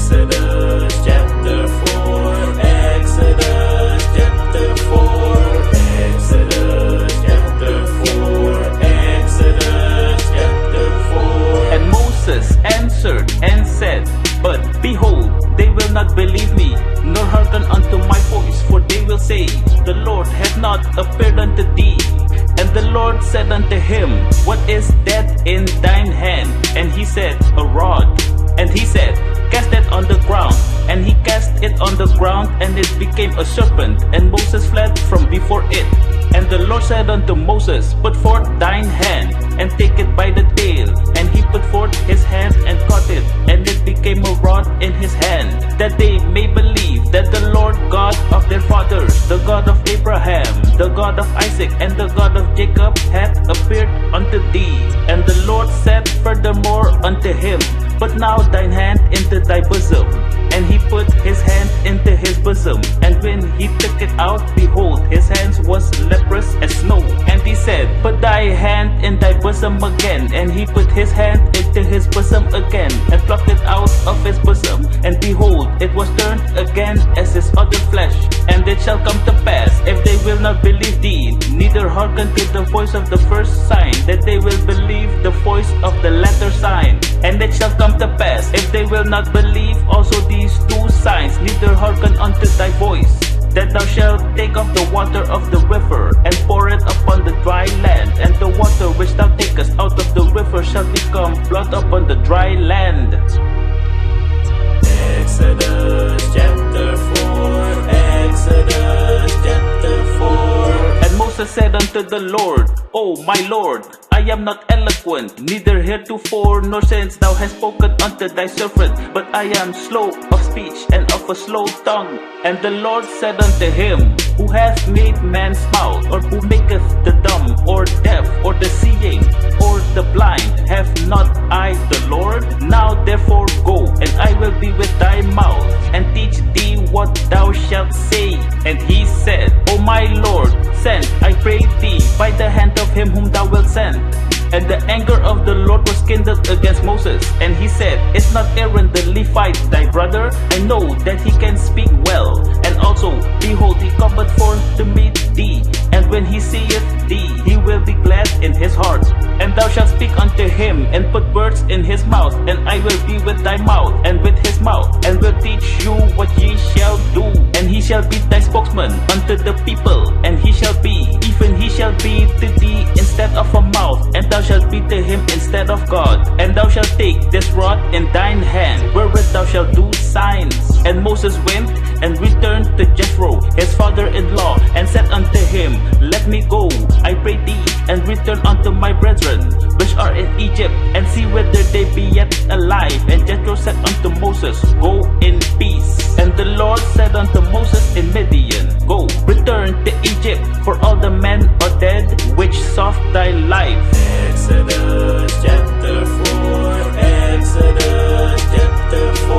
Exodus chapter 4, Exodus chapter 4, Exodus chapter 4, Exodus chapter 4. And Moses answered and said, But behold, they will not believe me, nor hearken unto my voice, for they will say, The Lord hath not appeared unto thee. And the Lord said unto him, What is that in thine hand? And he said, A rod. And he said, Cast it on the ground. And he cast it on the ground, and it became a serpent, and Moses fled from before it. And the Lord said unto Moses, Put forth thine hand, and take it by the tail. And he put forth his hand, and caught it, and it became a rod in his hand, that they may believe that the Lord God of their fathers, the God of Abraham, the God of Isaac, and the God of Jacob, hath appeared unto thee. And the Lord said furthermore unto him, Put now thine hand into thy bosom. And he put his hand into his bosom, and when he took it out, behold, his hands was leprous as snow. And he said, Put thy hand in thy bosom again. And he put his hand into his bosom again, and plucked it out of his bosom. And behold, it was turned again as his other flesh. And it shall come to pass, if they will not believe thee, neither hearken to the voice of the first sign, that they will believe the voice of the latter sign. And it shall come to pass, if they will not believe also these two signs, neither hearken unto thy voice, that thou shalt take of the water of the river, and pour it upon the dry land. And the water which thou takest out of the river shall become blood upon the dry land. Exodus chapter 4, Exodus chapter 4. And Moses said unto the Lord, O my Lord, I am not eloquent, neither heretofore nor since thou hast spoken unto thy servant, but I am slow of speech and of a slow tongue. And the Lord said unto him, Who hath made man's mouth, or who maketh the dumb, or deaf, or the seeing, or the blind? Have not I the Lord? Now therefore go, and I will be with thy mouth, and teach thee what thou shalt say. And he said, O my Lord, send, I pray thee, by the hand of him whom thou wilt send. And the anger of the Lord was kindled against Moses, and he said, Is not Aaron the Levite thy brother? I know that he can speak well. And also, behold, he cometh forth to meet thee, and when he seeth thee, he will be glad in his heart. And thou shalt speak unto him, and put words in his mouth, and I will be with thy mouth, and with his mouth, and will teach you what ye shall do. And he shall be thy spokesman unto the people, and he shall be, even he shall be to thee instead of a mouth, and thou shalt be to him instead of God. And thou shalt take this rod in thine hand, wherewith thou shalt do signs. And Moses went and returned to Jethro, his father-in-law, and said unto him, Let me go, I pray thee, and return unto my brethren, which are in Egypt, and see whether they be yet alive. And Jethro said unto Moses, Go in peace. And the Lord said unto Moses in Midian, Go, return to Egypt, for all the men are dead which sought thy life. Exodus chapter 4, Exodus chapter 4.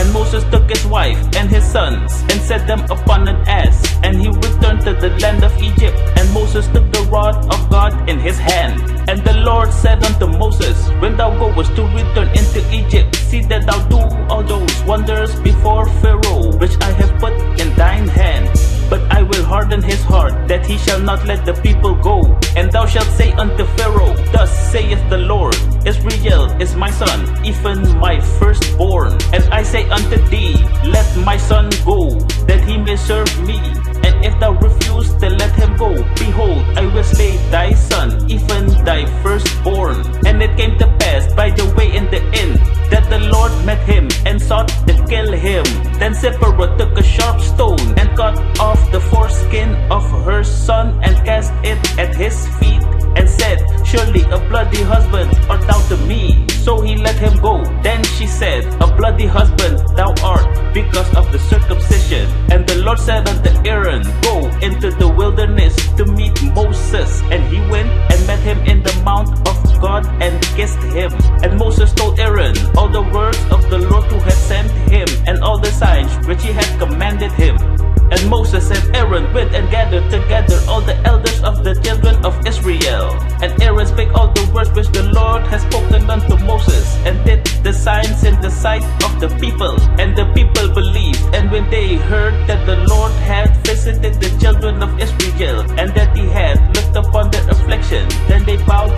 And Moses took his wife and his sons, and set them upon an ass, and he returned to the land of Egypt. And Moses took the rod of God in his hand. And the Lord said unto Moses, When thou goest to return into Egypt, see that thou do all those wonders before Pharaoh, which I have put in thine hand. But I will harden his heart, that he shall not let the people go. And thou shalt say unto Pharaoh, Thus saith the Lord, Israel is my son, even my firstborn. And I say unto thee, Let my son go, that he may serve me. And if thou refuse to let him go, behold, I will slay thy son, even thy firstborn. And it came to pass by the way in the inn, that the Lord met him, and sought to kill him. Then Zipporah took a sharp stone, and cut off the foreskin of her son, and cast it at his feet, and said, Surely a bloody husband art thou to me. So he let him go. Then she said, A bloody husband thou art, because of the circumcision. And the Lord said unto Aaron, Go into the wilderness to meet Moses. And he went and met him in the mount of God, and kissed him. And Moses told Aaron all the words of the Lord who had sent him, and all the signs which he had commanded him. And Moses and Aaron went and gathered together all the elders of the children of Israel. And Aaron spake all the words which the Lord had spoken unto Moses, and did the signs in the sight of the people. And the people believed. And when they heard that the Lord had visited the children of Israel, and that he had looked upon their affliction, then they bowed